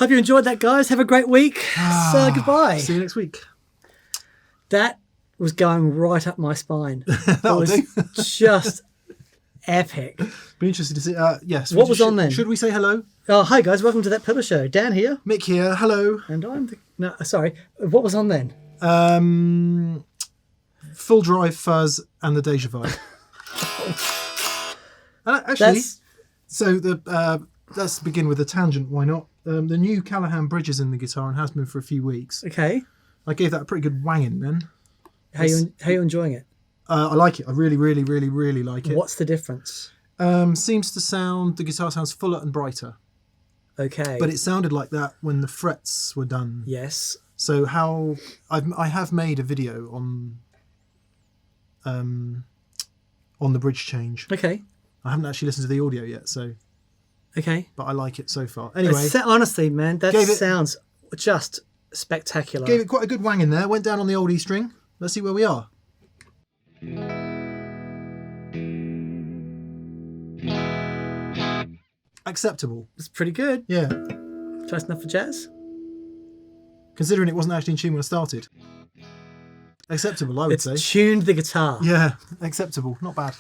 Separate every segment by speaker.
Speaker 1: Hope you enjoyed that, guys. Have a great week. So goodbye.
Speaker 2: See you next week.
Speaker 1: That was going right up my spine. That was just epic.
Speaker 2: Be interested to see. Yes.
Speaker 1: What was on then?
Speaker 2: Should we say hello?
Speaker 1: Oh, hi guys. Welcome to That Pedal Show. Dan here.
Speaker 2: Mick here. Hello.
Speaker 1: And I'm no, sorry. What was on then?
Speaker 2: Full-Drive Fuzz and the Deja Vibe. Actually, let's begin with a tangent. Why not? The new Callaham bridge is in the guitar and has been for a few weeks.
Speaker 1: Okay.
Speaker 2: I gave that a pretty good wanging then.
Speaker 1: How you enjoying it?
Speaker 2: I like it. I really, really, really, really like it.
Speaker 1: What's the difference?
Speaker 2: The guitar sounds fuller and brighter.
Speaker 1: Okay.
Speaker 2: But it sounded like that when the frets were done.
Speaker 1: Yes.
Speaker 2: So I have made a video on the bridge change.
Speaker 1: Okay.
Speaker 2: I haven't actually listened to the audio yet, so.
Speaker 1: Okay.
Speaker 2: But I like it so far. Anyway.
Speaker 1: Honestly, man, that sounds just spectacular.
Speaker 2: Gave it quite a good wang in there. Went down on the old E string. Let's see where we are. Acceptable.
Speaker 1: It's pretty good.
Speaker 2: Yeah.
Speaker 1: Close enough for jazz?
Speaker 2: Considering it wasn't actually in tune when I started. Acceptable, I would say.
Speaker 1: Tuned the guitar.
Speaker 2: Yeah, acceptable. Not bad.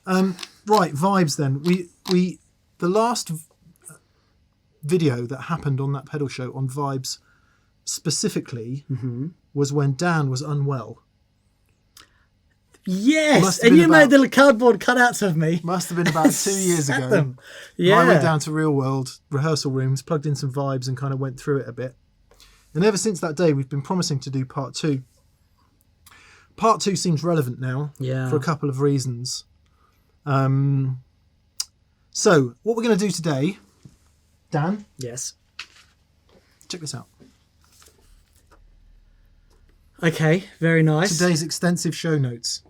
Speaker 2: Right, vibes then. The last video that happened on that pedal show on vibes specifically was when Dan was unwell.
Speaker 1: Yes, and you made little cardboard cutouts of me.
Speaker 2: Must have been about 2 years ago.
Speaker 1: Them. Yeah.
Speaker 2: I went down to Real World rehearsal rooms, plugged in some vibes and kind of went through it a bit. And ever since that day, we've been promising to do part 2. Part 2 seems relevant now for a couple of reasons. So, what we're going to do today, Dan?
Speaker 1: Yes.
Speaker 2: Check this out.
Speaker 1: Okay, very nice.
Speaker 2: Today's extensive show notes.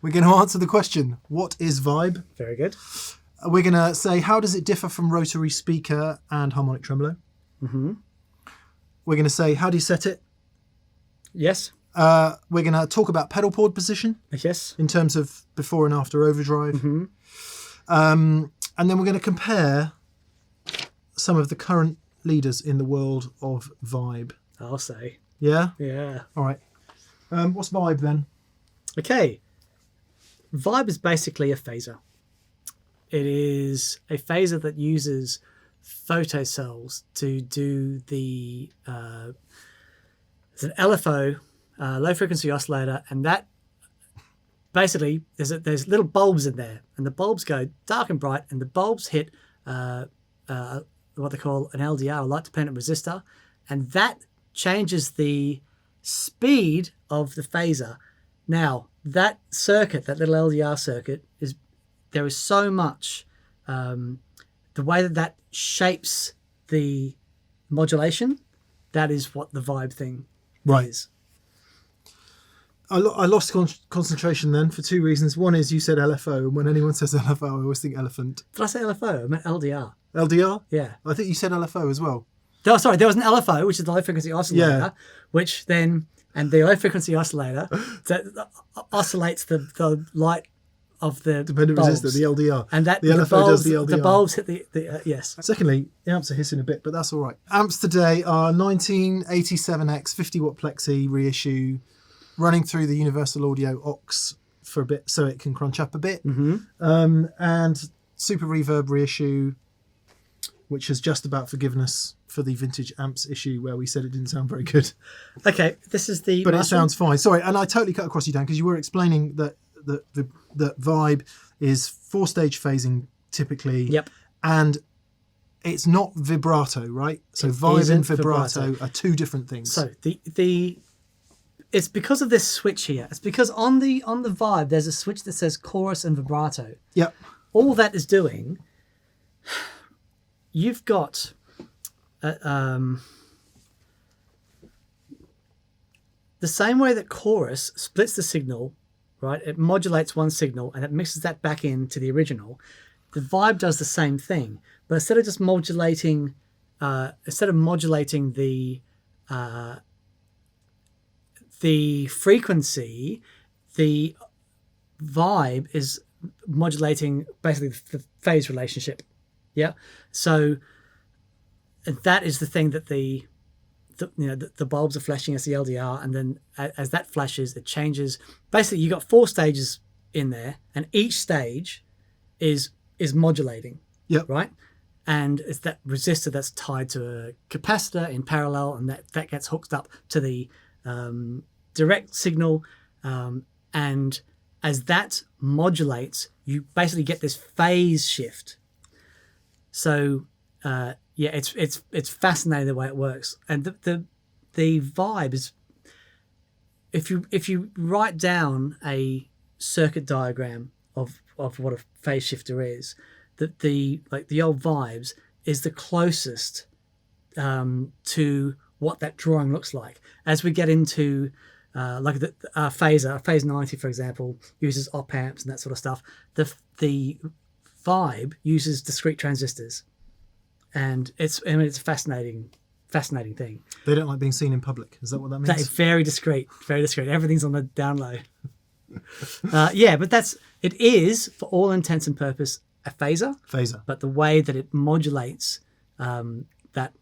Speaker 2: We're going to answer the question, what is vibe?
Speaker 1: Very good.
Speaker 2: We're going to say, how does it differ from rotary speaker and harmonic tremolo? Mm-hmm. We're going to say, how do you set it?
Speaker 1: Yes.
Speaker 2: We're going to talk about pedalboard position.
Speaker 1: Yes.
Speaker 2: In terms of before and after overdrive.
Speaker 1: Mm-hmm.
Speaker 2: And then we're going to compare some of the current leaders in the world of vibe.
Speaker 1: I'll say.
Speaker 2: Yeah?
Speaker 1: Yeah.
Speaker 2: All right. What's vibe then?
Speaker 1: Okay. Vibe is basically a phaser. It is a phaser that uses photocells to do the... it's an LFO, low frequency oscillator, and that basically there's little bulbs in there, and the bulbs go dark and bright, and the bulbs hit what they call an LDR, a light dependent resistor, and that changes the speed of the phaser. Now that circuit, that little LDR circuit, there is so much the way that shapes the modulation. That is what the vibe thing is.
Speaker 2: I lost concentration then for 2 reasons. One is you said LFO, and when anyone says LFO, I always think elephant.
Speaker 1: Did I say LFO? I meant LDR.
Speaker 2: LDR?
Speaker 1: Yeah.
Speaker 2: I think you said LFO as well.
Speaker 1: Oh, sorry, there was an LFO, which is the low frequency oscillator, which then, and the low frequency oscillator that oscillates the light of the
Speaker 2: dependent
Speaker 1: bulbs.
Speaker 2: resistor, the LDR.
Speaker 1: And that
Speaker 2: the LFO
Speaker 1: bulbs,
Speaker 2: does the LDR.
Speaker 1: The bulbs hit the yes.
Speaker 2: Secondly, the amps are hissing a bit, but that's all right. Amps today are 1987X 50 watt plexi reissue, running through the Universal Audio aux for a bit so it can crunch up a bit. And Super Reverb reissue, which has just about forgiven us for the vintage amps issue where we said it didn't sound very good.
Speaker 1: Okay, this is the.
Speaker 2: But
Speaker 1: Marshall.
Speaker 2: it sounds fine. Sorry, and I totally cut across you, Dan, because you were explaining that Vibe is 4-stage phasing typically.
Speaker 1: Yep.
Speaker 2: And it's not vibrato, right? So Vibe and vibrato are two different things.
Speaker 1: So it's because of this switch here. It's because on the Vibe there's a switch that says chorus and vibrato.
Speaker 2: Yep.
Speaker 1: All that is doing, you've got the same way that chorus splits the signal, right? It modulates one signal and it mixes that back into the original. The Vibe does the same thing, but instead of just modulating, the frequency, the Vibe is modulating basically the phase relationship. Yeah. So that is the thing that the bulbs are flashing as the LDR, and then as that flashes, it changes. Basically, you got 4 stages in there, and each stage is modulating.
Speaker 2: Yep.
Speaker 1: Right. And it's that resistor that's tied to a capacitor in parallel, and that gets hooked up to the direct signal, and as that modulates, you basically get this phase shift. So it's fascinating the way it works, and the Vibe is, if you write down a circuit diagram of what a phase shifter is, that the old Vibes is the closest to what that drawing looks like. As we get into like the phaser, phase 90, for example, uses op amps and that sort of stuff. The Vibe uses discrete transistors, and it's a fascinating thing.
Speaker 2: They don't like being seen in public. Is that what that means?
Speaker 1: That is very discreet, very discreet. Everything's on the down low. But it is, for all intents and purposes, a phaser. But the way that it modulates that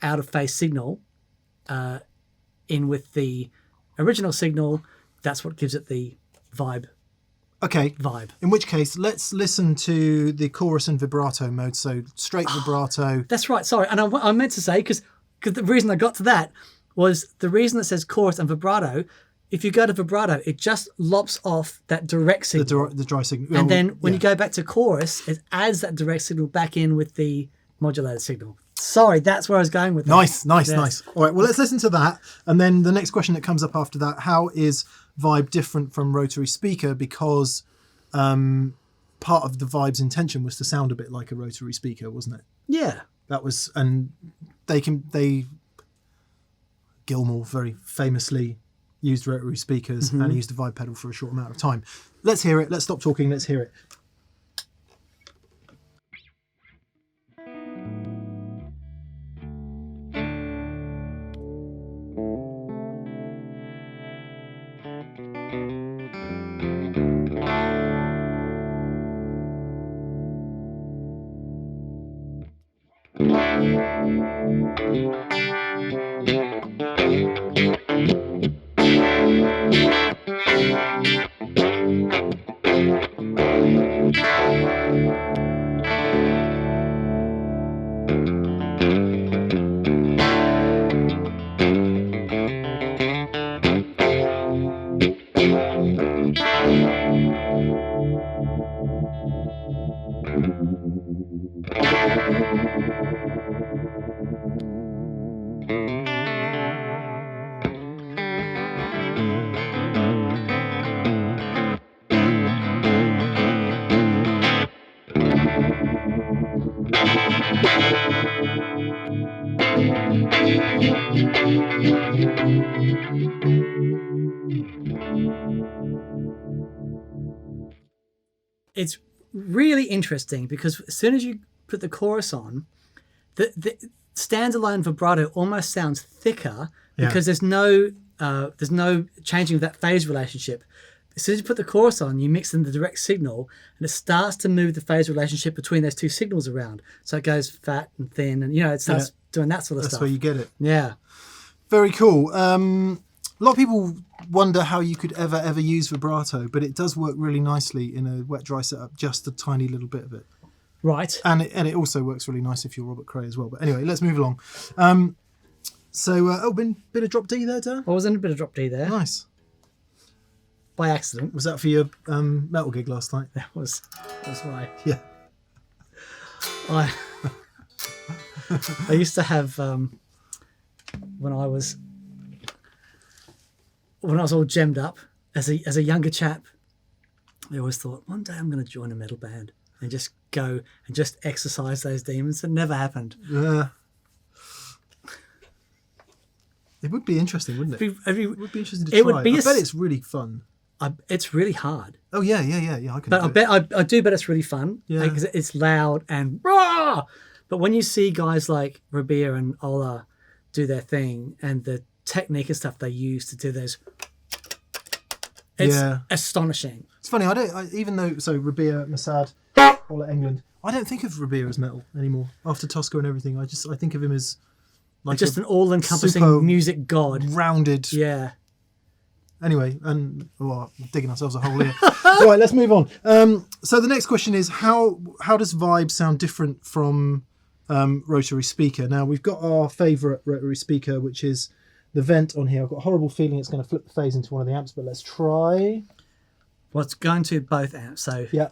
Speaker 1: out of phase signal in with the original signal, that's what gives it the Vibe.
Speaker 2: Okay.
Speaker 1: Vibe.
Speaker 2: In which case, let's listen to the chorus and vibrato mode. So straight vibrato.
Speaker 1: That's right. Sorry, and I meant to say, because the reason I got to that was the reason that says chorus and vibrato. If you go to vibrato, it just lops off that direct signal.
Speaker 2: The dry signal.
Speaker 1: And then when you go back to chorus, it adds that direct signal back in with the modulated signal. Sorry, that's where I was going with that.
Speaker 2: Nice. All right, well, let's listen to that. And then the next question that comes up after that, how is Vibe different from Rotary speaker? Because part of the Vibe's intention was to sound a bit like a Rotary speaker, wasn't it?
Speaker 1: Yeah.
Speaker 2: That was, and Gilmour very famously used Rotary speakers and used a Vibe pedal for a short amount of time. Let's hear it. Let's stop talking. Let's hear it.
Speaker 1: It's really interesting because as soon as you put the chorus on, the standalone vibrato almost sounds thicker because there's no changing of that phase relationship. As soon as you put the chorus on, you mix in the direct signal, and it starts to move the phase relationship between those two signals around. So it goes fat and thin, and it starts doing that sort of stuff.
Speaker 2: That's where you get it.
Speaker 1: Yeah.
Speaker 2: Very cool. A lot of people wonder how you could ever use vibrato, but it does work really nicely in a wet dry setup, just a tiny little bit of it.
Speaker 1: Right.
Speaker 2: And it also works really nice if you're Robert Cray as well. But anyway, let's move along. Bit of drop D there, Dan?
Speaker 1: I was in a bit of drop D there.
Speaker 2: Nice.
Speaker 1: By accident.
Speaker 2: Was that for your metal gig last night?
Speaker 1: That was why.
Speaker 2: Yeah.
Speaker 1: I used to have when I was all gemmed up as a younger chap, I always thought one day I'm going to join a metal band and just go and just exercise those demons. It never happened.
Speaker 2: Yeah. It would be interesting, wouldn't it? It would be interesting to try. I bet it's really fun.
Speaker 1: It's really hard.
Speaker 2: Oh yeah.
Speaker 1: I do bet it's really fun.
Speaker 2: Yeah.
Speaker 1: Because it's loud and raw. But when you see guys like Rabea and Ola do their thing and the technique and stuff they use to do those, it's astonishing.
Speaker 2: It's funny. Even though Rabea, Mossad, Ola England, I don't think of Rabea as metal anymore. After Tosca and everything, I think of him as like
Speaker 1: just an all-encompassing music god,
Speaker 2: rounded.
Speaker 1: Yeah.
Speaker 2: Anyway, and we're digging ourselves a hole here. Right, let's move on. So the next question is how does Vibe sound different from Rotary speaker? Now we've got our favourite Rotary speaker, which is the vent on here. I've got a horrible feeling it's going to flip the phase into one of the amps, but let's try.
Speaker 1: Well, it's going to both amps, so
Speaker 2: yeah.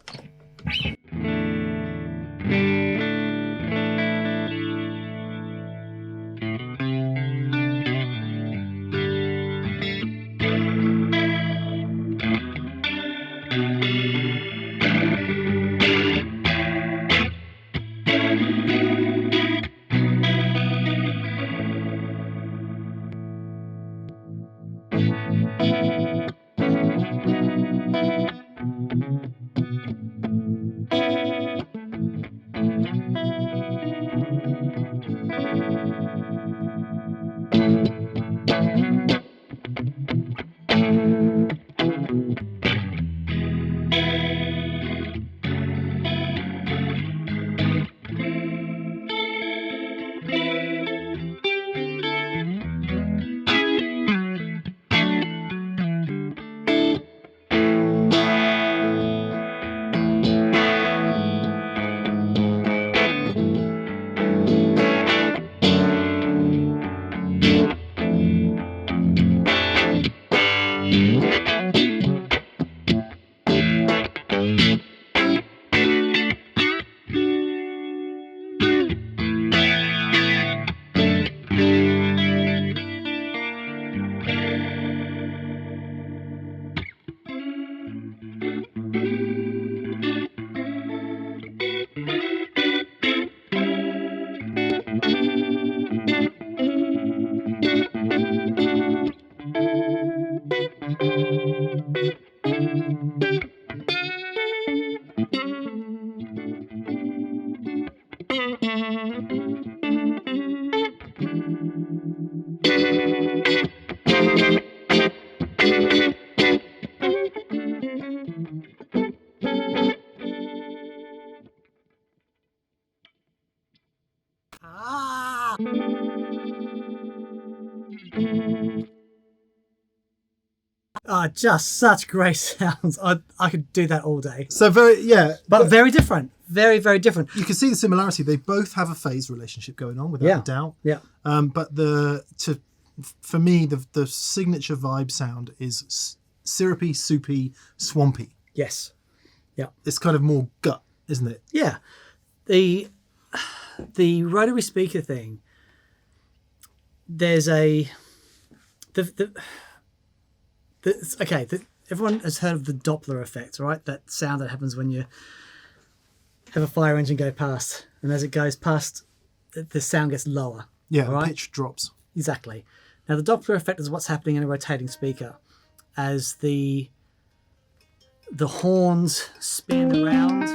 Speaker 1: Just such great sounds. I could do that all day.
Speaker 2: So
Speaker 1: but very different. Very, very different.
Speaker 2: You can see the similarity. They both have a phase relationship going on, without a doubt.
Speaker 1: Yeah.
Speaker 2: But for me, the signature Vibe sound is syrupy, soupy, swampy.
Speaker 1: Yes. Yeah.
Speaker 2: It's kind of more gut, isn't it?
Speaker 1: Yeah. The rotary speaker thing. There's everyone has heard of the Doppler effect, right? That sound that happens when you have a fire engine go past, and as it goes past, the sound gets lower.
Speaker 2: Yeah,
Speaker 1: right?
Speaker 2: Pitch drops.
Speaker 1: Exactly. Now, the Doppler effect is what's happening in a rotating speaker as the horns spin around.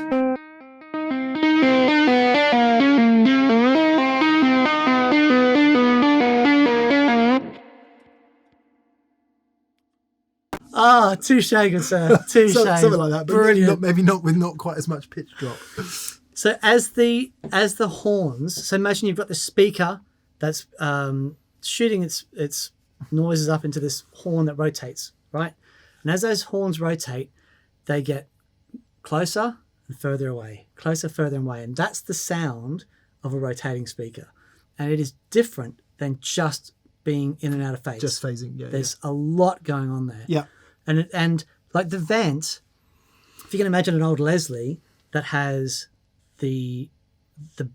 Speaker 1: Touche, good sir. Touche.
Speaker 2: Something like that, but
Speaker 1: brilliant.
Speaker 2: maybe not with not quite as much pitch drop.
Speaker 1: So as the horns, so imagine you've got the speaker that's shooting its noises up into this horn that rotates, right? And as those horns rotate, they get closer, and and further away, closer, further away. And that's the sound of a rotating speaker. And it is different than just being in and out of phase.
Speaker 2: Just phasing, yeah.
Speaker 1: There's a lot going on there.
Speaker 2: Yeah.
Speaker 1: And like the vent, if you can imagine an old Leslie that has the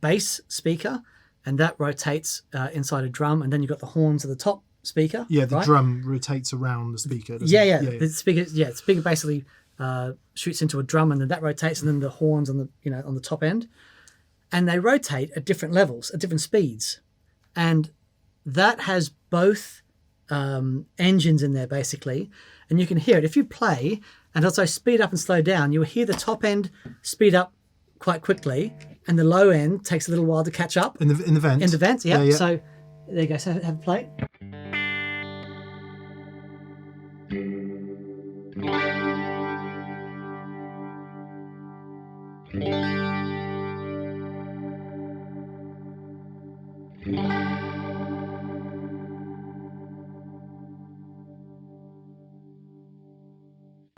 Speaker 1: bass speaker, and that rotates inside a drum, and then you've got the horns at the top speaker.
Speaker 2: Yeah, the
Speaker 1: right?
Speaker 2: drum rotates around the speaker.
Speaker 1: Yeah. The speaker basically shoots into a drum, and then that rotates, and then the horns on the top end, and they rotate at different levels, at different speeds, and that has both engines in there basically, and you can hear it if you play and also speed up and slow down. You'll hear the top end speed up quite quickly, and the low end takes a little while to catch up.
Speaker 2: In the vent.
Speaker 1: In the vent, yeah. So there you go. So have a play.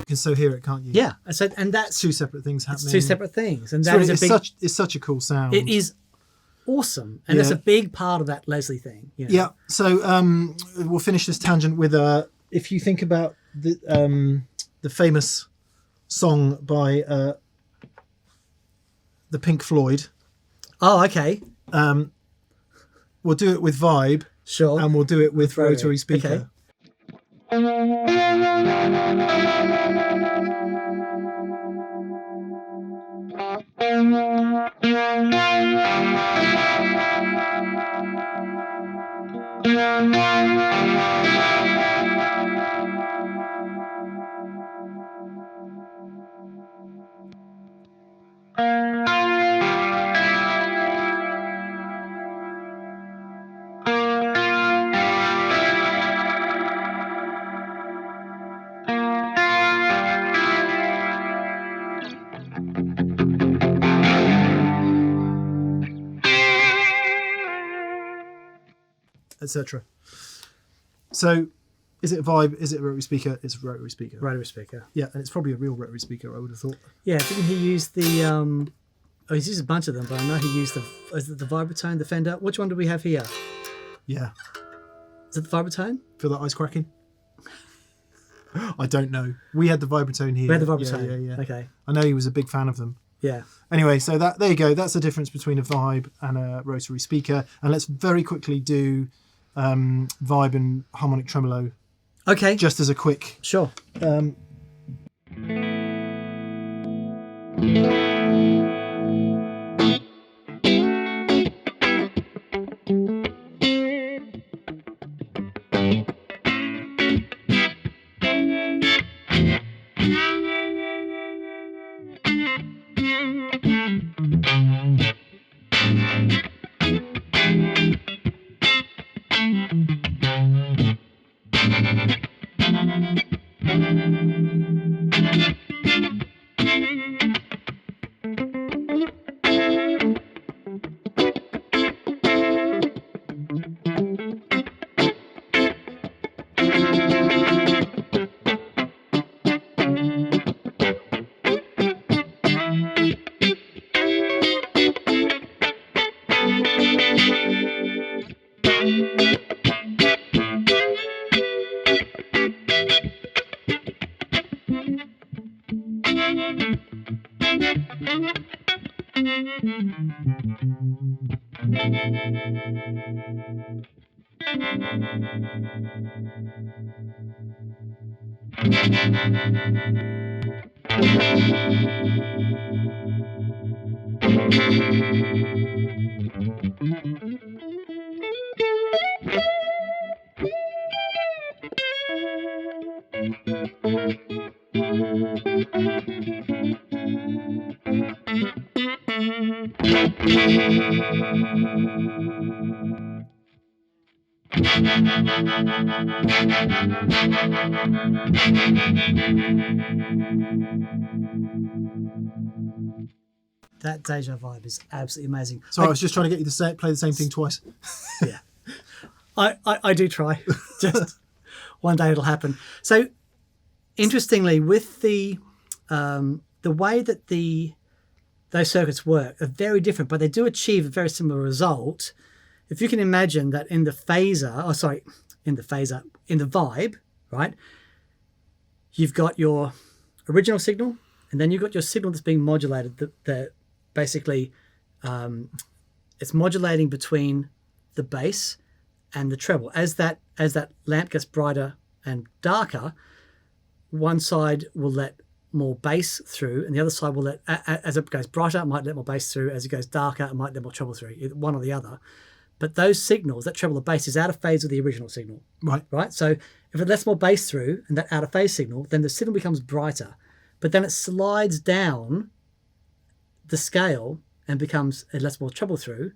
Speaker 2: You can so hear it, can't you?
Speaker 1: Yeah. So and that's
Speaker 2: two separate things happening.
Speaker 1: It's two separate things, and that is
Speaker 2: it's such a cool sound.
Speaker 1: It is awesome, and that's a big part of that Leslie thing. You know?
Speaker 2: Yeah. So we'll finish this tangent with if you think about the famous song by the Pink Floyd.
Speaker 1: Oh, okay.
Speaker 2: We'll do it with Vibe.
Speaker 1: Sure.
Speaker 2: And we'll do it with Rotary speaker.
Speaker 1: Okay.
Speaker 2: Etc. So, is it Vibe? Is it a rotary speaker? It's a rotary speaker.
Speaker 1: Rotary speaker.
Speaker 2: Yeah, and it's probably a real rotary speaker, I would have thought.
Speaker 1: Yeah, didn't he use the? He's used a bunch of them, but I know he used is it the Vibratone, the Fender. Which one do we have here?
Speaker 2: Yeah.
Speaker 1: Is it the Vibratone?
Speaker 2: Feel that ice cracking? I don't know. We had the Vibratone here.
Speaker 1: We had the Vibratone.
Speaker 2: Yeah.
Speaker 1: Okay.
Speaker 2: I know he was a big fan of them.
Speaker 1: Yeah.
Speaker 2: Anyway, so there you go. That's the difference between a Vibe and a rotary speaker. And let's very quickly do Vibe and harmonic tremolo.
Speaker 1: Okay.
Speaker 2: Just as a quick.
Speaker 1: Sure. That Deja Vibe is absolutely amazing.
Speaker 2: So I was just trying to get you to play the same thing twice.
Speaker 1: Yeah. I do try. Just one day it'll happen. So interestingly, with the way that the those circuits work are very different, but they do achieve a very similar result. If you can imagine that in the vibe, right, you've got your original signal, and then you've got your signal that's being modulated, that basically it's modulating between the bass and the treble. As that lamp gets brighter and darker, one side will let more bass through, and the other side will let, as it goes brighter, it might let more bass through. As it goes darker, it might let more treble through, one or the other. But those signals, that treble or bass, is out of phase with the original signal. Right. So if it lets more bass through and that out of phase signal, then the signal becomes brighter. But then it slides down the scale and it lets more treble through,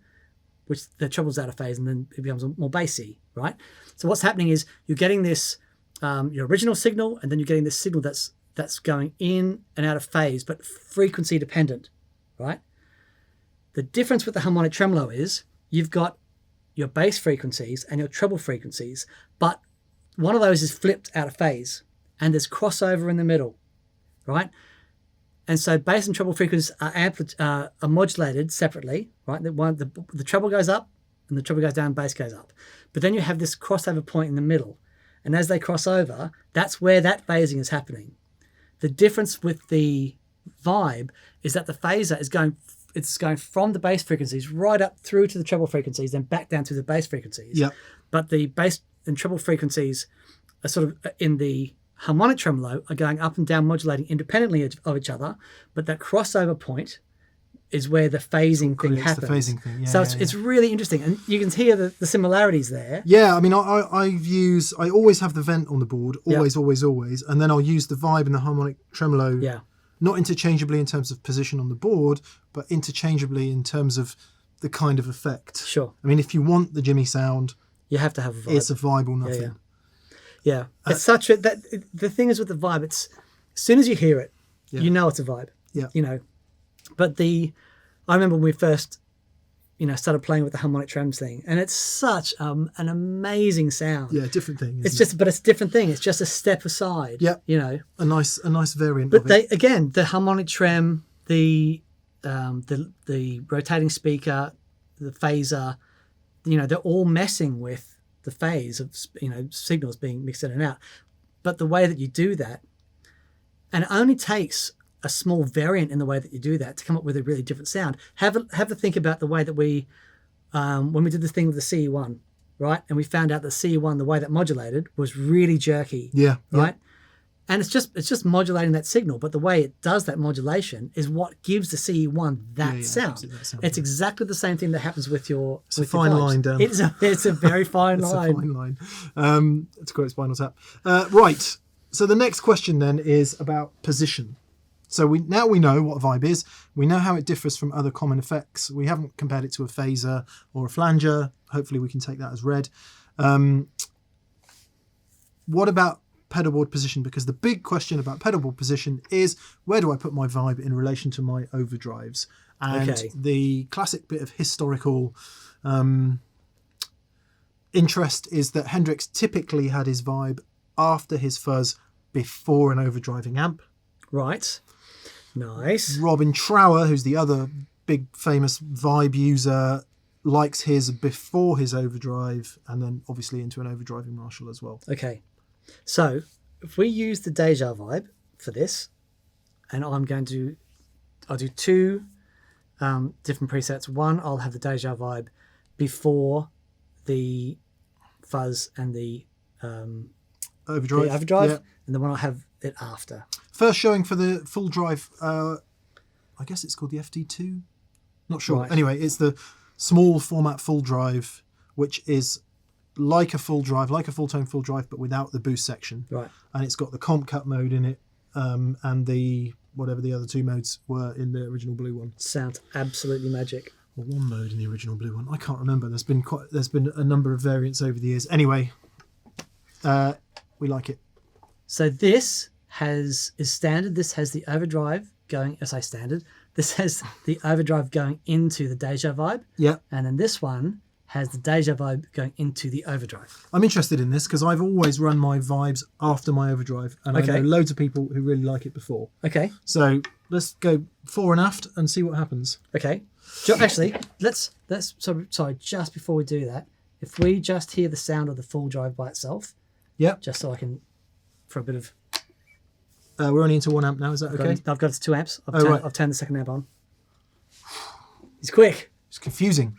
Speaker 1: which the treble's out of phase, and then it becomes more bassy, right? So what's happening is you're getting this, your original signal, and then you're getting this signal that's going in and out of phase, but frequency dependent, right? The difference with the harmonic tremolo is you've got your bass frequencies and your treble frequencies, but one of those is flipped out of phase, and there's crossover in the middle, right? And so bass and treble frequencies are modulated separately, right? The treble goes up and the treble goes down, bass goes up. But then you have this crossover point in the middle. And as they cross over, that's where that phasing is happening. The difference with the vibe is that the phaser is going from the bass frequencies right up through to the treble frequencies, then back down to the bass frequencies.
Speaker 2: Yep.
Speaker 1: But the bass and treble frequencies are sort of in the harmonic tremolo are going up and down, modulating independently of each other, but that crossover point is where the phasing thing happens.
Speaker 2: The phasing thing, yeah.
Speaker 1: So it's really interesting, and you can hear the similarities there.
Speaker 2: Yeah, I mean, I always have the vent on the board, always, and then I'll use the vibe and the harmonic tremolo, not interchangeably in terms of position on the board, but interchangeably in terms of the kind of effect.
Speaker 1: Sure.
Speaker 2: I mean, if you want the Jimi sound,
Speaker 1: you have to have a vibe.
Speaker 2: It's a vibe or nothing.
Speaker 1: Yeah. It's the thing is with the vibe, it's as soon as you hear it, you know it's a vibe.
Speaker 2: Yeah.
Speaker 1: You know. But I remember when we first, started playing with the harmonic trems thing, and it's such an amazing sound.
Speaker 2: Yeah, different thing.
Speaker 1: But it's a different thing. It's just a step aside.
Speaker 2: Yeah. A nice variant.
Speaker 1: But the harmonic trem, the rotating speaker, the phaser, they're all messing with the phase of signals being mixed in and out. But the way that you do that, and it only takes a small variant in the way that you do that to come up with a really different sound. Have a think about the way that we, when we did this thing with the CE1, right? And we found out that CE1, the way that modulated was really jerky.
Speaker 2: Yeah.
Speaker 1: Right? And it's just modulating that signal, but the way it does that modulation is what gives the CE1 that sound. It's exactly the same thing that happens with your.
Speaker 2: It's a fine line, Dan.
Speaker 1: It's a very fine line.
Speaker 2: It's a fine line. To quote Spinal Tap. Right. So the next question then is about position. So we know what a vibe is. We know how it differs from other common effects. We haven't compared it to a phaser or a flanger. Hopefully we can take that as read. What about pedalboard position? Because the big question about pedalboard position is, where do I put my vibe in relation to my overdrives? And the classic bit of historical interest is that Hendrix typically had his vibe after his fuzz, before an overdriving amp.
Speaker 1: Right. Nice.
Speaker 2: Robin Trower, who's the other big famous vibe user, likes his before his overdrive, and then obviously into an overdriving Marshall as well.
Speaker 1: Okay. So if we use the Deja vibe for this, and I'll do two different presets. One, I'll have the Deja vibe before the fuzz and the
Speaker 2: overdrive,
Speaker 1: and then one I'll have it after.
Speaker 2: First showing for the full drive, I guess it's called the FD2. Not sure.
Speaker 1: Right.
Speaker 2: Anyway, it's the small format full drive, which is like a full drive, like a Fulltone Full-Drive, but without the boost section.
Speaker 1: Right.
Speaker 2: And it's got the comp cut mode in it, and the whatever the other two modes were in the original blue one.
Speaker 1: Sounds absolutely magic.
Speaker 2: Or one mode in the original blue one. I can't remember. There's been a number of variants over the years. Anyway, we like it.
Speaker 1: So this is standard. This has the overdrive going, as I standard. This has the overdrive going into the Deja vibe.
Speaker 2: Yeah.
Speaker 1: And then this one has the Deja Vibe going into the overdrive.
Speaker 2: I'm interested in this because I've always run my vibes after my overdrive, and I know loads of people who really like it before.
Speaker 1: Okay.
Speaker 2: So let's go fore and aft and see what happens.
Speaker 1: Okay. Actually, let's sorry, just before we do that, if we just hear the sound of the full drive by itself.
Speaker 2: Yep.
Speaker 1: Just so I can, for a bit of...
Speaker 2: we're only into 1 amp now, is that okay?
Speaker 1: I've got 2 amps. I've turned the second amp on. He's quick.
Speaker 2: It's confusing.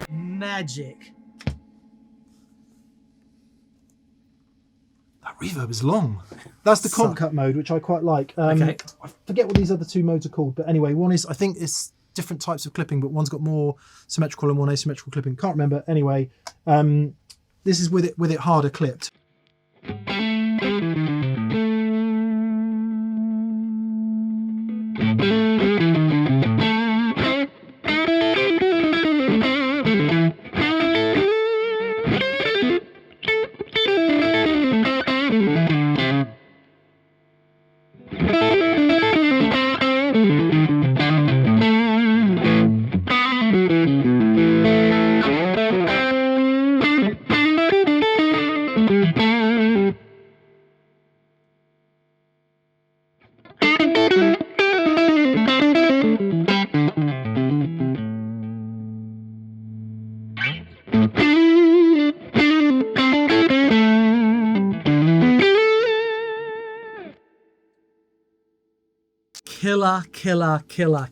Speaker 1: Magic.
Speaker 2: That reverb is long. That's the comp cut mode, which I quite like. I forget what these other 2 modes are called, but anyway, one is, I think it's different types of clipping, but one's got more symmetrical and one asymmetrical clipping. Can't remember. Anyway, this is with it harder clipped.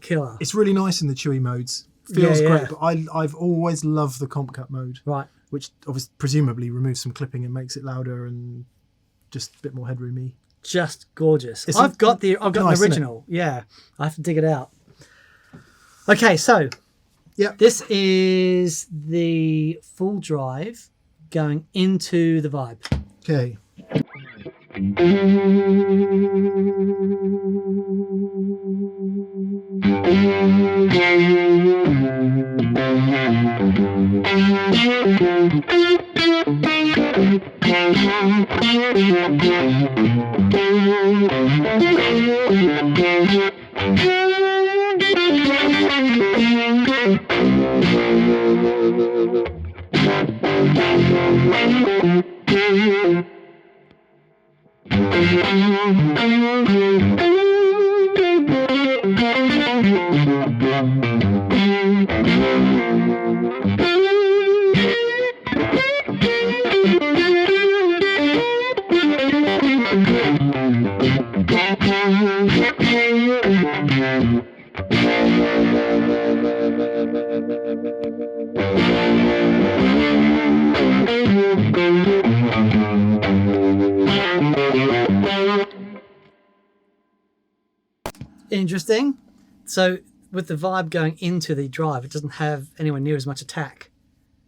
Speaker 2: Killer. It's really nice in the chewy modes. Feels great, but I've always loved the comp cut mode.
Speaker 1: Right.
Speaker 2: Which obviously presumably removes some clipping and makes it louder and just a bit more headroomy.
Speaker 1: Just gorgeous. I've got the original. Yeah. I have to dig it out. Okay, so this is the full drive going into the Vibe.
Speaker 2: Okay.
Speaker 1: Interesting. So with the Vibe going into the drive, it doesn't have anywhere near as much attack.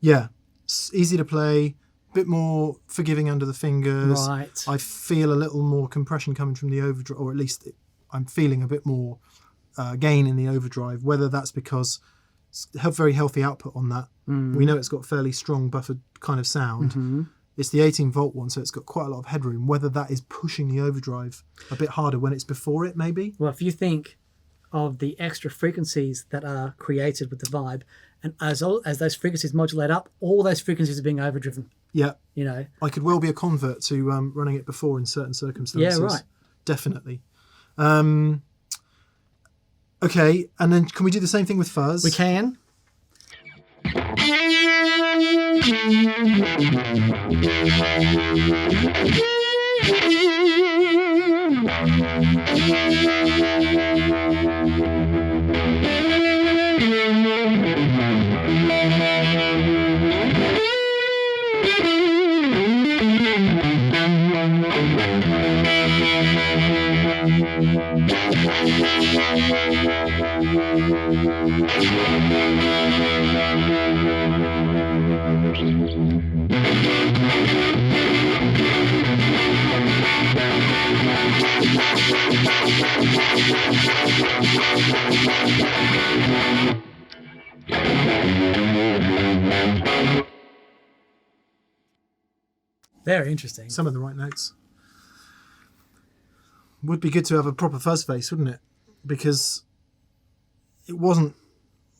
Speaker 2: Yeah, it's easy to play, a bit more forgiving under the fingers.
Speaker 1: Right.
Speaker 2: I feel a little more compression coming from the overdrive, or at least I'm feeling a bit more gain in the overdrive, whether that's because it's a very healthy output on that. We know it's got fairly strong buffered kind of sound. It's the 18-volt one, so it's got quite a lot of headroom. Whether that is pushing the overdrive a bit harder when it's before it, maybe.
Speaker 1: Well, if you think of the extra frequencies that are created with the Vibe, and as those frequencies modulate up, all those frequencies are being overdriven.
Speaker 2: Yeah.
Speaker 1: You know. I
Speaker 2: could well be a convert to running it before in certain circumstances.
Speaker 1: Yeah, right.
Speaker 2: Definitely. Okay, and then can we do the same thing with fuzz?
Speaker 1: We can. Very interesting.
Speaker 2: Some of the right notes. Would be good to have a proper fuzz face, wouldn't it? Because it wasn't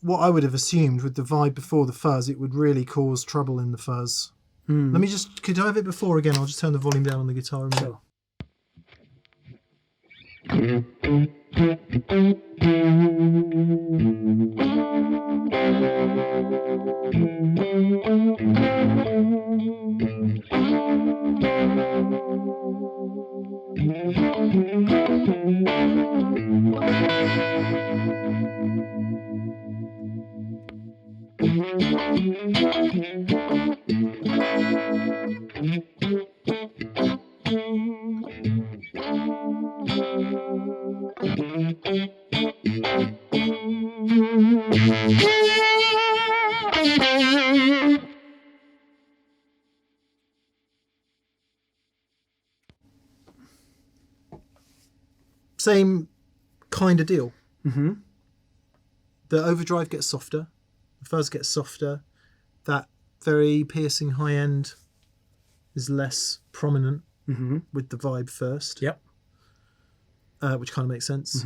Speaker 2: what I would have assumed with the vibe before the fuzz. It would really cause trouble in the fuzz. Let me just... Could I have it before again? I'll just turn the volume down on the guitar a minute.
Speaker 1: Sure.
Speaker 2: Same kind of deal. Mm-hmm. The overdrive gets softer, the fuzz gets softer, that very piercing high end is less prominent with the vibe first.
Speaker 1: Yep.
Speaker 2: Which kind of makes sense.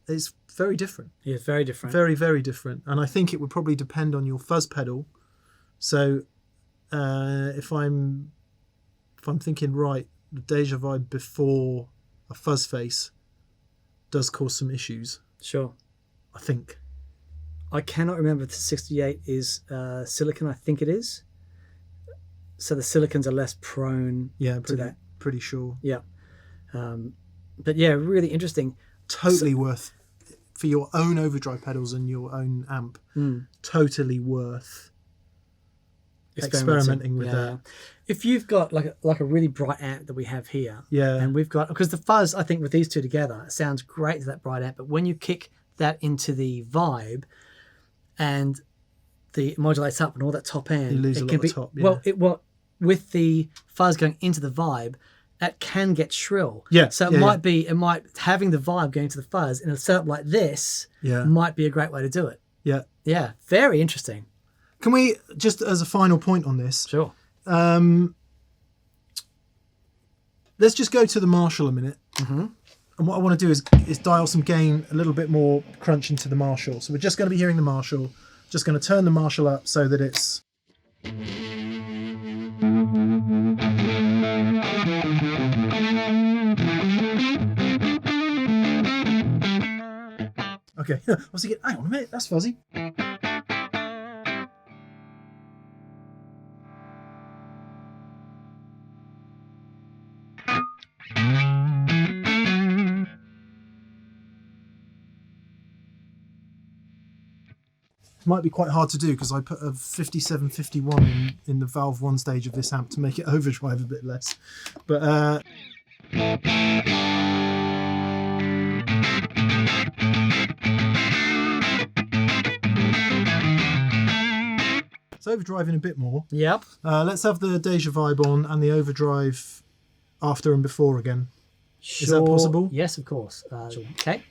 Speaker 2: It's very different.
Speaker 1: Yeah, very different.
Speaker 2: Very, very different. And I think it would probably depend on your fuzz pedal. So if I'm thinking right, the Deja Vibe before a fuzz face does cause some issues.
Speaker 1: Sure.
Speaker 2: I think.
Speaker 1: I cannot remember if the 68 is silicon. I think it is. So the silicons are less prone to that.
Speaker 2: Pretty sure.
Speaker 1: Yeah. But yeah, really interesting.
Speaker 2: Totally worth, for your own overdrive pedals and your own amp, totally worth experimenting with that.
Speaker 1: If you've got like a really bright amp that we have here, and we've got, because the fuzz, I think with these two together, it sounds great to that bright amp, but when you kick that into the vibe and the modulates up and all that top end,
Speaker 2: you lose a lot of top. Yeah.
Speaker 1: Well, with the fuzz going into the vibe, that can get shrill.
Speaker 2: Yeah.
Speaker 1: So it might having the vibe going to the fuzz in a setup like this might be a great way to do it.
Speaker 2: Yeah.
Speaker 1: Yeah. Very interesting.
Speaker 2: Can we, just as a final point on this,
Speaker 1: sure.
Speaker 2: Let's just go to the Marshall a minute. Mm-hmm. And what I want to do is dial some gain a little bit more crunch into the Marshall. So we're just going to be hearing the Marshall. Just going to turn the Marshall up so that it's... Okay, I was thinking, hang on a minute, that's fuzzy. Might be quite hard to do because I put a 5751 in the valve 1 stage of this amp to make it overdrive a bit less. But it's overdriving a bit more.
Speaker 1: Yep.
Speaker 2: Let's have the Deja Vibe on and the overdrive after and before again.
Speaker 1: Sure.
Speaker 2: Is that possible?
Speaker 1: Yes, of course. Okay.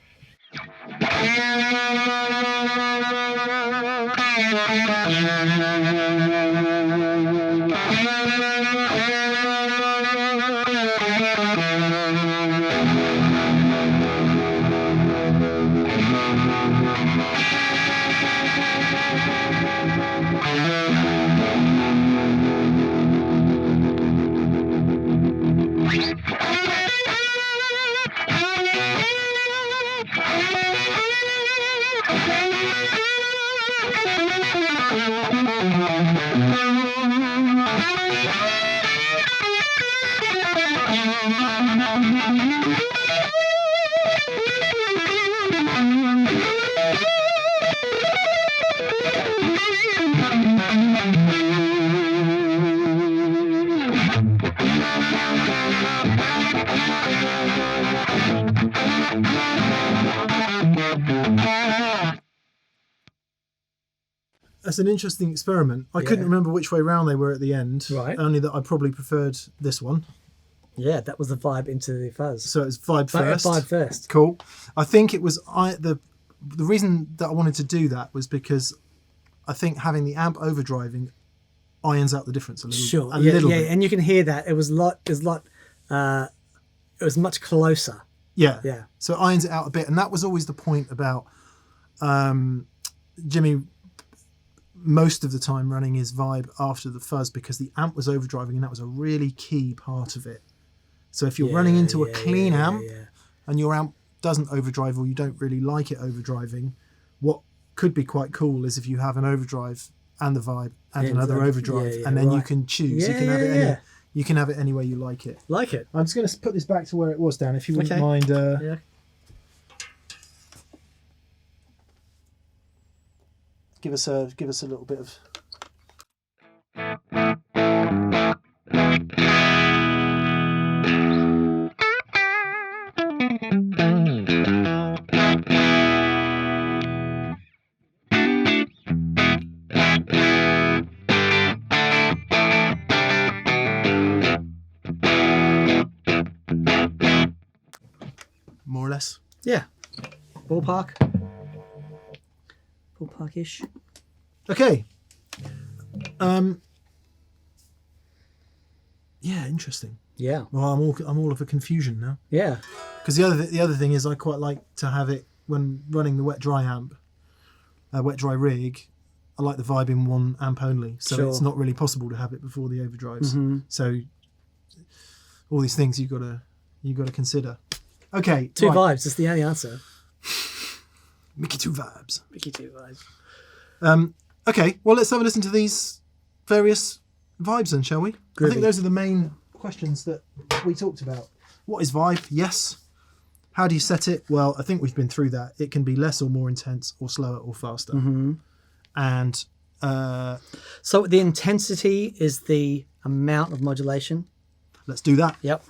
Speaker 2: That's an interesting experiment. I couldn't remember which way round they were at the end.
Speaker 1: Right.
Speaker 2: Only that I probably preferred this one.
Speaker 1: Yeah, that was the vibe into the fuzz.
Speaker 2: So it's vibe first.
Speaker 1: Vibe first.
Speaker 2: Cool. I think it was the reason that I wanted to do that was because I think having the amp overdriving irons out the difference a little.
Speaker 1: Sure.
Speaker 2: A little
Speaker 1: yeah,
Speaker 2: bit.
Speaker 1: and you can hear that it was it was much closer.
Speaker 2: Yeah.
Speaker 1: Yeah.
Speaker 2: So it irons it out a bit, and that was always the point about Jimi. Most of the time running his Vibe after the fuzz because the amp was overdriving, and that was a really key part of it. So if you're running into a clean amp and your amp doesn't overdrive, or you don't really like it overdriving, what could be quite cool is if you have an overdrive and the Vibe and another overdrive, and then you can choose. You can have it you can have it any way you like it.
Speaker 1: Like it.
Speaker 2: I'm just going to put this back to where it was, Dan, if you wouldn't mind. Give us a little bit of. More or less.
Speaker 1: Yeah. Ballpark. Ballpark-ish.
Speaker 2: Okay. Yeah, interesting.
Speaker 1: Yeah.
Speaker 2: Well, I'm all of a confusion now.
Speaker 1: Yeah.
Speaker 2: Because the other thing is, I quite like to have it when running the wet dry amp, wet dry rig. I like the Vibe in one amp only, so it's not really possible to have it before the overdrives.
Speaker 1: Mm-hmm.
Speaker 2: So all these things you got to consider. Okay,
Speaker 1: two vibes is the only answer.
Speaker 2: Mickey two vibes.
Speaker 1: Mickey two vibes.
Speaker 2: Okay, well, let's have a listen to these various vibes then, shall we?
Speaker 1: Groovy.
Speaker 2: I think those are the main questions that we talked about. What is Vibe? Yes. How do you set it? Well, I think we've been through that. It can be less or more intense, or slower or faster.
Speaker 1: Mm-hmm.
Speaker 2: And
Speaker 1: so the intensity is the amount of modulation.
Speaker 2: Let's do that.
Speaker 1: Yep.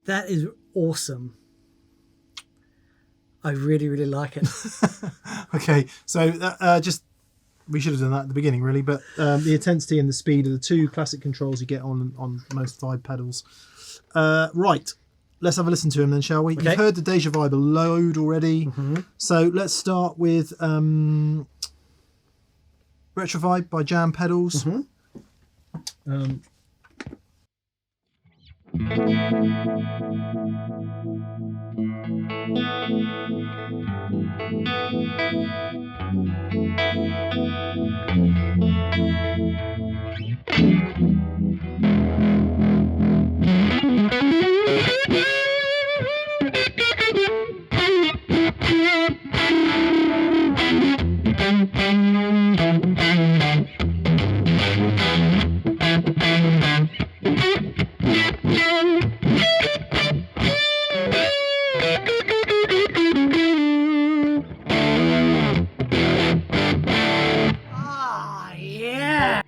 Speaker 1: That is awesome. I really, really like it.
Speaker 2: Okay, so we should have done that at the beginning, really, but the intensity and the speed are the two classic controls you get on most Vibe pedals. Right, let's have a listen to him then, shall we?
Speaker 1: Okay.
Speaker 2: You've heard the Deja Vibe a load already, so let's start with Retro Vibe by Jam Pedals.
Speaker 1: Ah, yeah.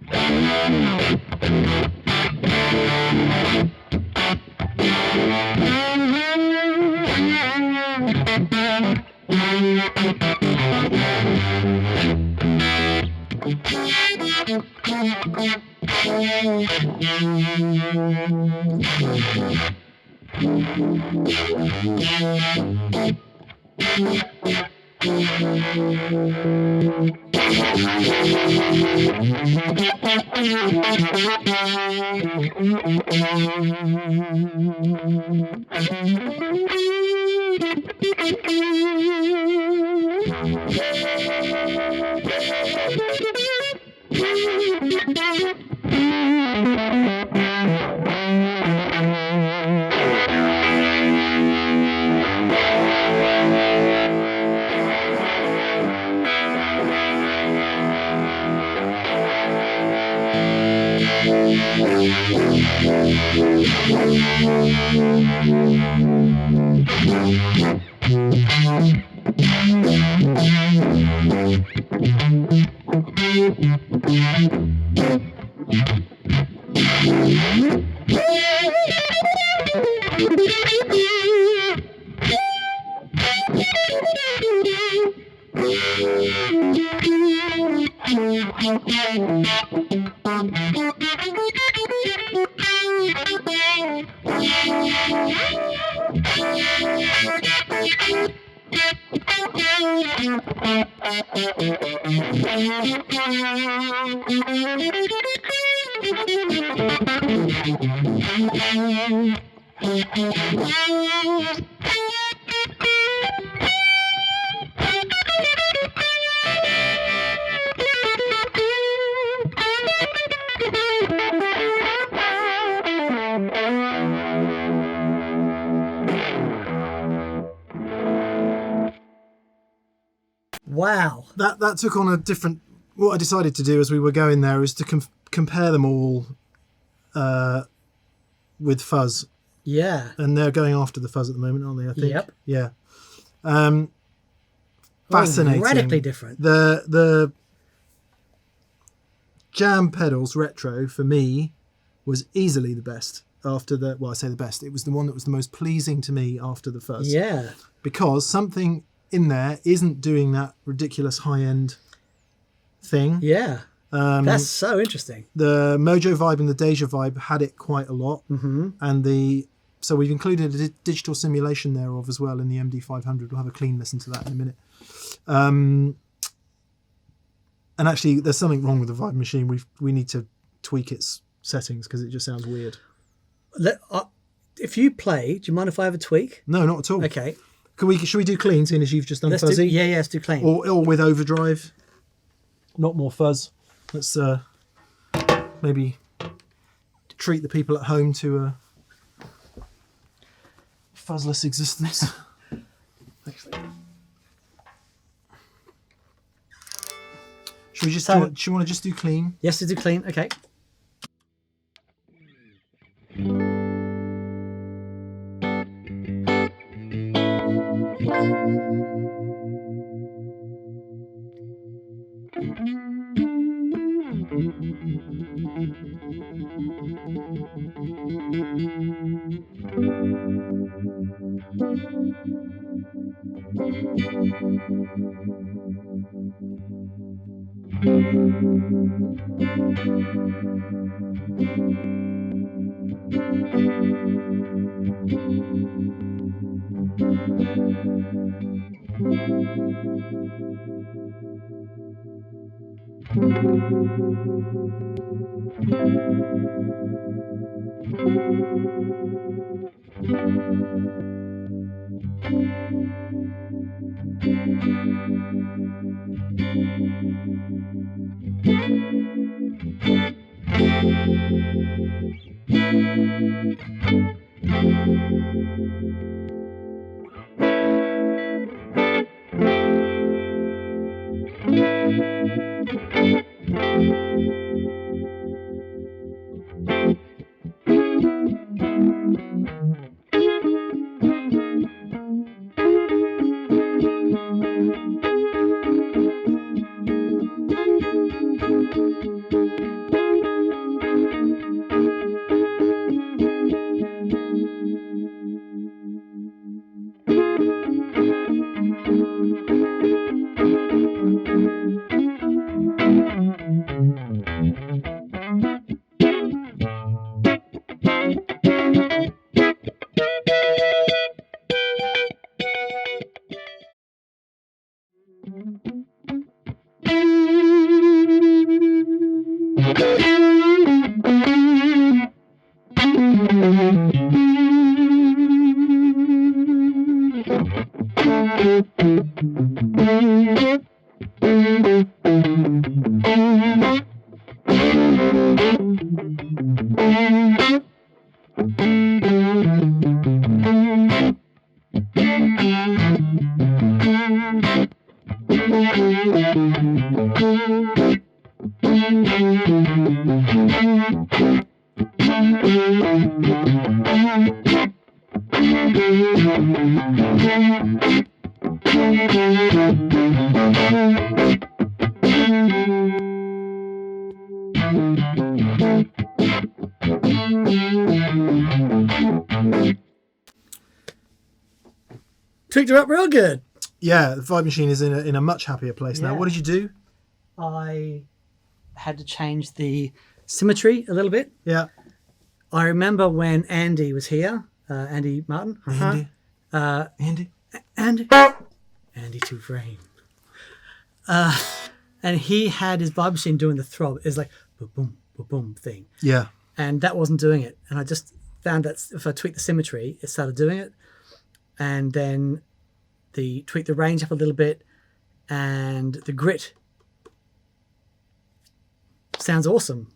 Speaker 1: Wow.
Speaker 2: That took on a different... What I decided to do as we were going there is to compare them all with fuzz.
Speaker 1: Yeah.
Speaker 2: And they're going after the fuzz at the moment, aren't they, I think?
Speaker 1: Yep.
Speaker 2: Yeah. Fascinating.
Speaker 1: Oh, radically different.
Speaker 2: The Jam pedals retro, for me, was easily the best after the... Well, I say the best. It was the one that was the most pleasing to me after the fuzz.
Speaker 1: Yeah.
Speaker 2: Because something in there isn't doing that ridiculous high-end thing.
Speaker 1: Yeah. That's so interesting.
Speaker 2: The Mojo Vibe and the Deja Vibe had it quite a lot.
Speaker 1: Mm-hmm.
Speaker 2: And so we've included a digital simulation thereof as well in the MD500. We'll have a clean listen to that in a minute. And actually, there's something wrong with the Vibe machine. We need to tweak its settings because it just sounds weird.
Speaker 1: If you play, do you mind if I have a tweak?
Speaker 2: No, not at all.
Speaker 1: Okay.
Speaker 2: Should we do clean, seeing as you've just done fuzzy?
Speaker 1: Let's do clean.
Speaker 2: Or with overdrive. Not more fuzz. Let's maybe treat the people at home to a fuzzless existence. Actually. Should we just do you want to just do clean?
Speaker 1: Yes, to do clean. Okay. Tweaked her up real good.
Speaker 2: Yeah, the Vibe machine is in a much happier place now.
Speaker 1: Yeah.
Speaker 2: What did you do?
Speaker 1: I had to change the symmetry a little bit.
Speaker 2: Yeah.
Speaker 1: I remember when Andy was here, Andy Martin.
Speaker 2: Andy.
Speaker 1: Andy to frame. And he had his vibe machine doing the throb. It's like boom, boom, boom thing.
Speaker 2: Yeah.
Speaker 1: And that wasn't doing it. And I just found that if I tweaked the symmetry, it started doing it. And then tweak the range up a little bit, and the grit sounds awesome.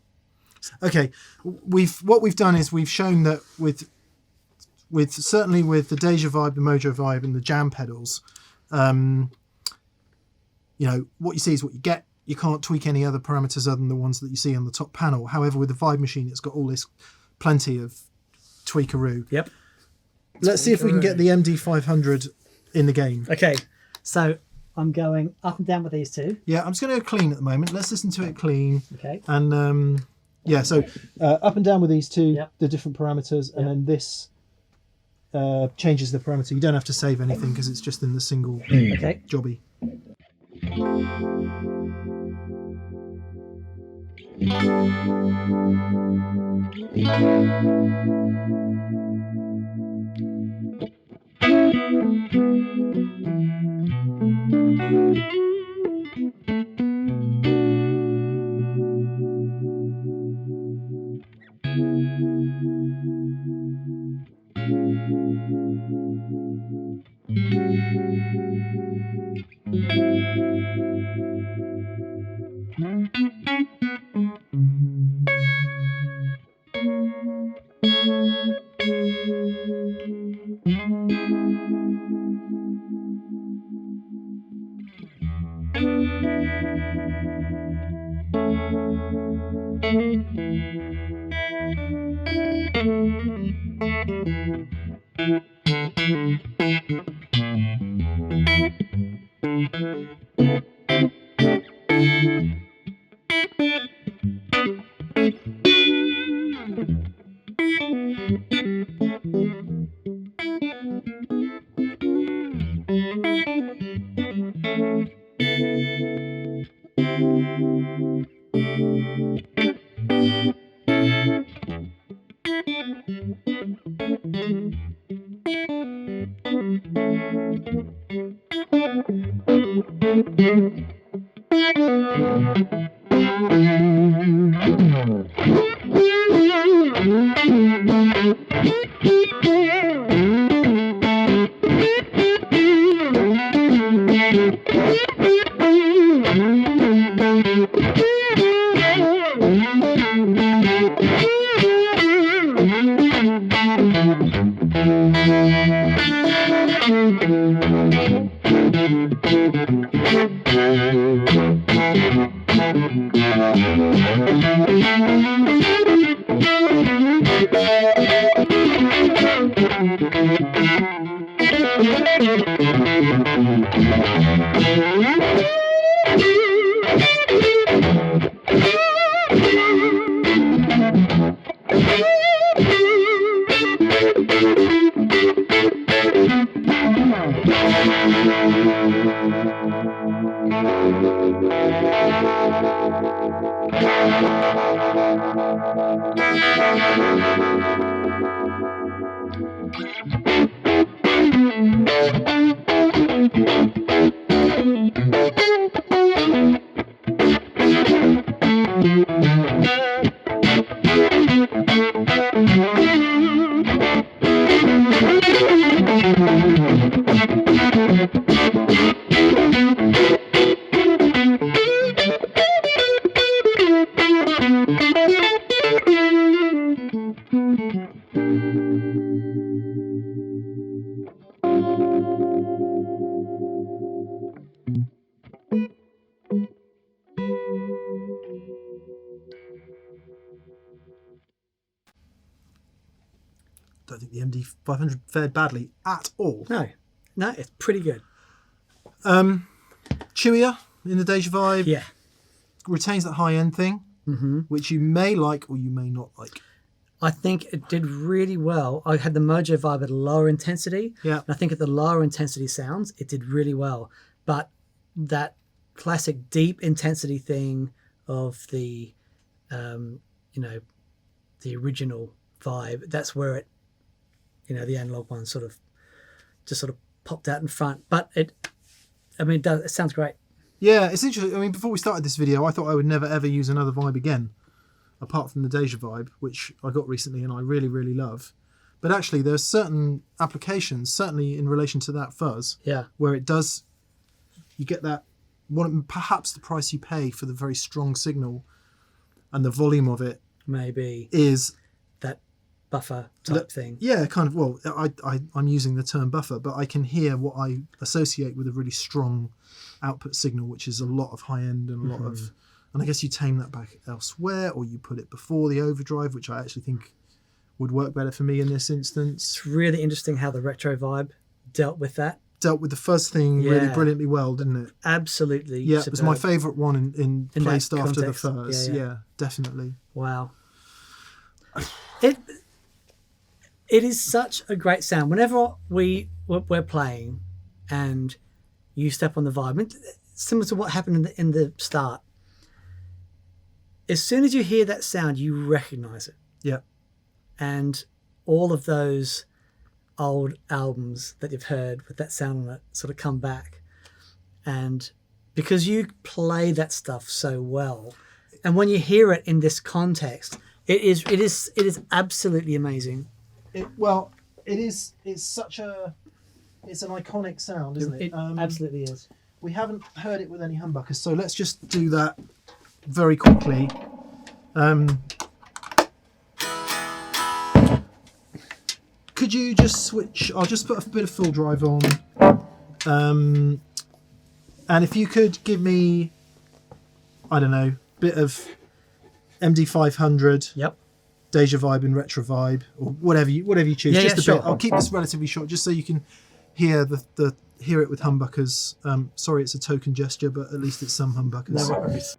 Speaker 2: Okay, what we've done is we've shown that with certainly with the Deja Vibe, the Mojo Vibe, and the Jam pedals, you know, what you see is what you get. You can't tweak any other parameters other than the ones that you see on the top panel. However, with the Vibe machine, it's got all this plenty of tweakaroo.
Speaker 1: Yep.
Speaker 2: Let's see if we can get the MD500 in the game.
Speaker 1: Okay, so I'm going up and down with these two.
Speaker 2: Yeah, I'm just going to go clean at the moment. Let's listen to it clean.
Speaker 1: Okay.
Speaker 2: And yeah, so up and down with these two,
Speaker 1: Yep.
Speaker 2: the different parameters, and then this changes the parameter. You don't have to save anything because it's just in the single
Speaker 1: Okay.
Speaker 2: jobby. Don't think the MD500 fared badly at all.
Speaker 1: No, it's pretty good.
Speaker 2: Chewier in the Deja Vibe.
Speaker 1: Yeah.
Speaker 2: Retains that high end thing, which you may like or you may not like.
Speaker 1: I think it did really well. I had the Mojo Vibe at a lower intensity.
Speaker 2: Yeah.
Speaker 1: And I think at the lower intensity sounds, it did really well. But that classic deep intensity thing of the, the original vibe, that's where it, the analog one sort of popped out in front. But it sounds great.
Speaker 2: Yeah, it's interesting. I mean, before we started this video, I thought I would never ever use another vibe again, apart from the Deja Vibe, which I got recently and I really, really love. But actually, there's certain applications, certainly in relation to that fuzz, where it does, you get that, perhaps the price you pay for the very strong signal and the volume of it
Speaker 1: maybe
Speaker 2: is
Speaker 1: that buffer type thing.
Speaker 2: Yeah, kind of. Well, I'm using the term buffer, but I can hear what I associate with a really strong output signal, which is a lot of high end and a lot of, and I guess you tame that back elsewhere, or you put it before the overdrive, which I actually think would work better for me in this instance.
Speaker 1: It's really interesting how the retro vibe dealt with that.
Speaker 2: Dealt with the fuzz thing really brilliantly well, didn't it?
Speaker 1: Absolutely.
Speaker 2: Yeah,
Speaker 1: superb.
Speaker 2: it was my favourite one in placed after
Speaker 1: context.
Speaker 2: the fuzz. Yeah, definitely.
Speaker 1: Wow. It is such a great sound. Whenever we're playing and you step on the vibe, similar to what happened in the start, as soon as you hear that sound, you recognise it.
Speaker 2: Yeah.
Speaker 1: And all of those old albums that you've heard with that sound on it sort of come back. And because you play that stuff so well, and when you hear it in this context, it is absolutely amazing.
Speaker 2: It's an iconic sound, isn't it?
Speaker 1: It absolutely is.
Speaker 2: We haven't heard it with any humbuckers, so let's just do that very quickly. Could you just switch? I'll just put a bit of full drive on. And if you could give me, I don't know, bit of MD500.
Speaker 1: Yep.
Speaker 2: Deja Vibe and Retro Vibe, or whatever you choose. Just a
Speaker 1: sure.
Speaker 2: bit. I'll keep this relatively short, just so you can hear hear it with humbuckers. Sorry, it's a token gesture, but at least it's some humbuckers.
Speaker 1: No worries.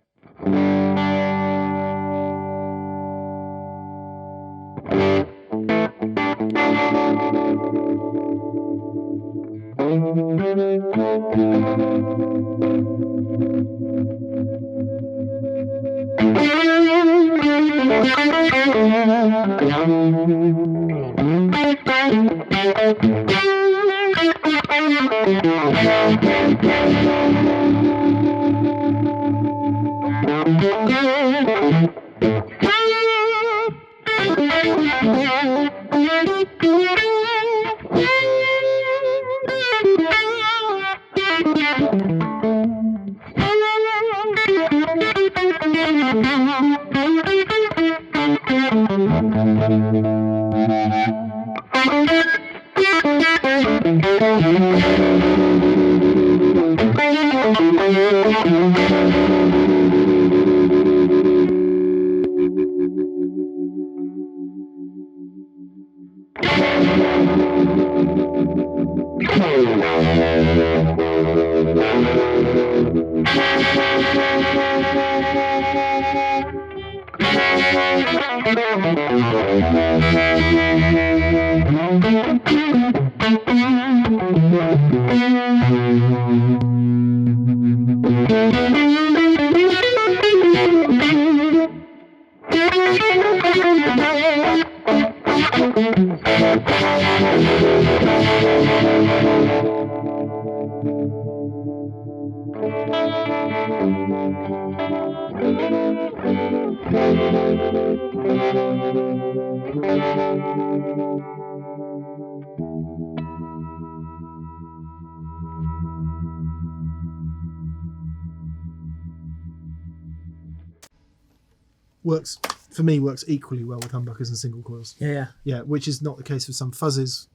Speaker 2: Works for me, works equally well with humbuckers and single coils.
Speaker 1: Yeah.
Speaker 2: Which is not the case with some fuzzes,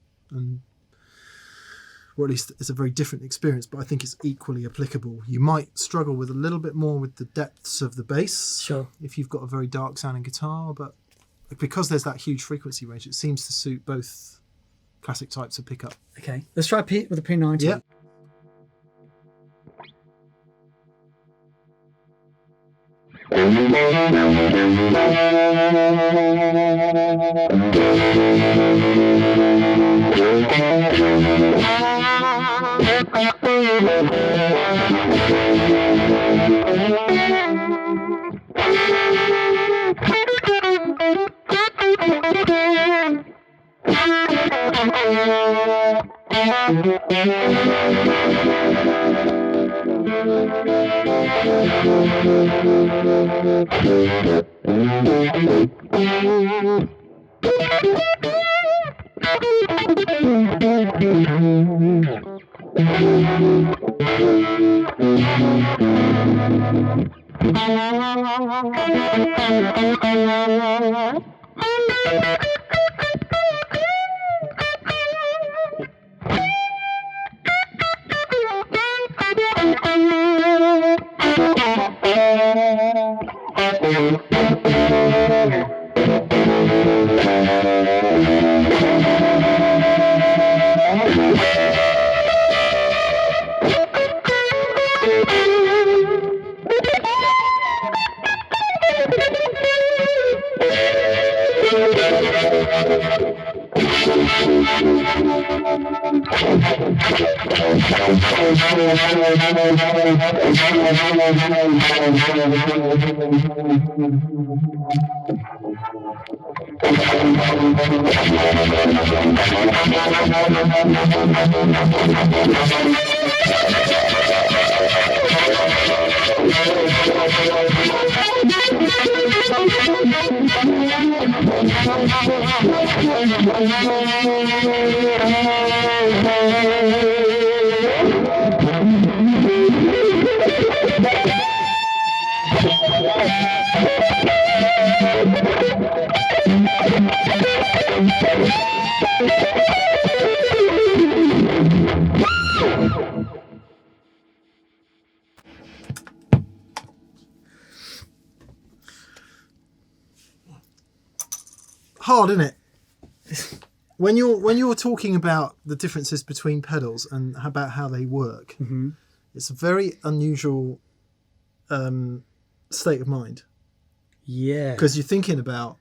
Speaker 2: or at least it's a very different experience, but I think it's equally applicable. You might struggle with a little bit more with the depths of the bass,
Speaker 1: Sure,
Speaker 2: if you've got a very dark sounding guitar, but because there's that huge frequency range, it seems to suit both classic types of pickup.
Speaker 1: Okay, let's try Pete with a P90.
Speaker 2: Yeah. Hard, isn't it? When you're talking about the differences between pedals and about how they work, it's a very unusual state of mind.
Speaker 1: Yeah.
Speaker 2: Because you're thinking about,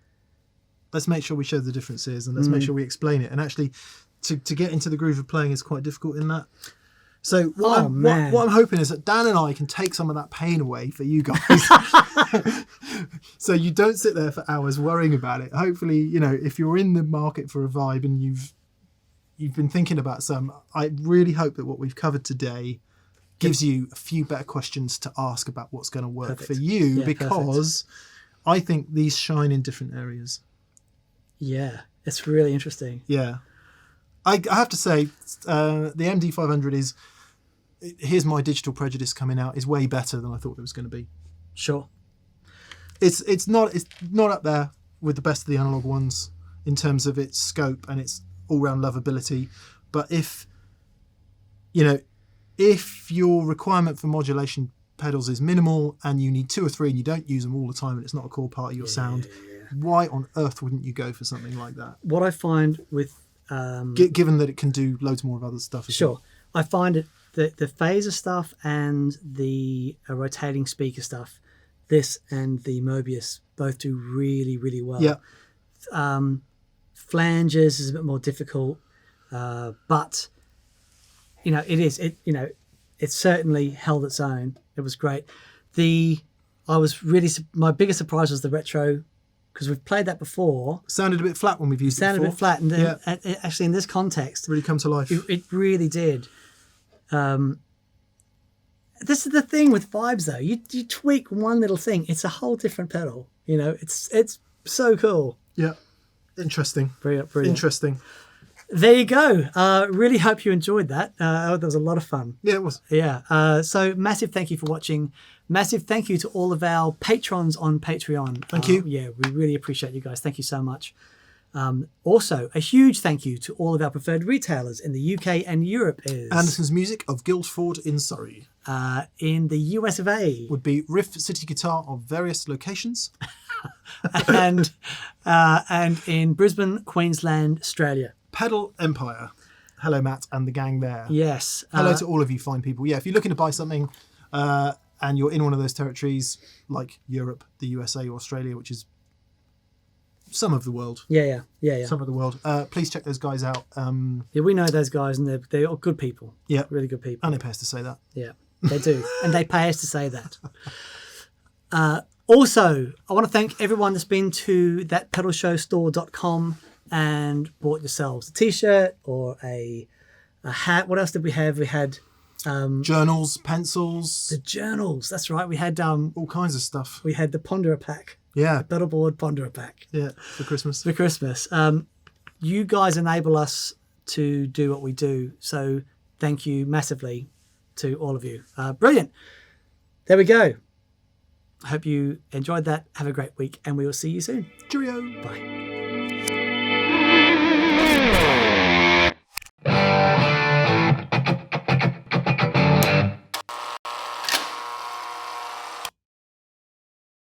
Speaker 2: let's make sure we show the differences and let's make sure we explain it. And actually, to get into the groove of playing is quite difficult in that. So what I'm hoping is that Dan and I can take some of that pain away for you guys. So you don't sit there for hours worrying about it. Hopefully, if you're in the market for a vibe and you've been thinking about some, I really hope that what we've covered today gives you a few better questions to ask about what's going to work for you, because I think these shine in different areas.
Speaker 1: Yeah, it's really interesting.
Speaker 2: Yeah. I have to say, the MD500 is, here's my digital prejudice coming out, is way better than I thought it was going to be.
Speaker 1: Sure.
Speaker 2: It's not up there with the best of the analog ones in terms of its scope and its all-round lovability. But if your requirement for modulation pedals is minimal and you need 2 or 3 and you don't use them all the time and it's not a core part of your sound, why on earth wouldn't you go for something like that?
Speaker 1: What I find with
Speaker 2: given that it can do loads more of other stuff as well.
Speaker 1: I find it the phaser stuff and the rotating speaker stuff, this and the Mobius, both do really, really well.
Speaker 2: Yeah.
Speaker 1: Flanges is a bit more difficult, but it certainly held its own. It was great. My biggest surprise was the retro, because we've played that before.
Speaker 2: Sounded a bit flat when we've used it before.
Speaker 1: Sounded a bit flat, and then actually in this context,
Speaker 2: really come to life.
Speaker 1: It really did. This is the thing with vibes, though. You tweak one little thing, it's a whole different pedal. It's so cool.
Speaker 2: Yeah, interesting.
Speaker 1: Brilliant.
Speaker 2: Interesting.
Speaker 1: There you go. Really hope you enjoyed that. That was a lot of fun.
Speaker 2: Yeah, it was.
Speaker 1: Yeah. So massive thank you for watching. Massive thank you to all of our patrons on Patreon.
Speaker 2: Thank you.
Speaker 1: Yeah, we really appreciate you guys. Thank you so much. Also, a huge thank you to all of our preferred retailers in the UK and Europe is
Speaker 2: Anderson's Music of Guildford in Surrey.
Speaker 1: In the US of A
Speaker 2: Would be Riff City Guitar of various locations.
Speaker 1: and in Brisbane, Queensland, Australia.
Speaker 2: Pedal Empire. Hello, Matt and the gang there.
Speaker 1: Yes.
Speaker 2: Hello to all of you fine people. Yeah, if you're looking to buy something and you're in one of those territories like Europe, the USA, or Australia, which is some of the world.
Speaker 1: Yeah.
Speaker 2: Some of the world. Please check those guys out.
Speaker 1: Yeah, we know those guys, and they're all good people.
Speaker 2: Yeah.
Speaker 1: Really good people.
Speaker 2: And it pays to say that.
Speaker 1: Yeah, they do. And they pay us to say that. Also, I want to thank everyone that's been to thatpedalshowstore.com and bought yourselves a t-shirt or a hat. What else did we have? We had
Speaker 2: journals, pencils.
Speaker 1: the journals. That's right. We had
Speaker 2: all kinds of stuff.
Speaker 1: we had the Ponderer pack.
Speaker 2: Yeah.
Speaker 1: Pedalboard Ponderer pack.
Speaker 2: Yeah, for Christmas.
Speaker 1: For Christmas. You guys enable us to do what we do. So thank you massively to all of you. Brilliant. There we go. I hope you enjoyed that. Have a great week, and we will see you soon.
Speaker 2: Cheerio.
Speaker 1: Bye.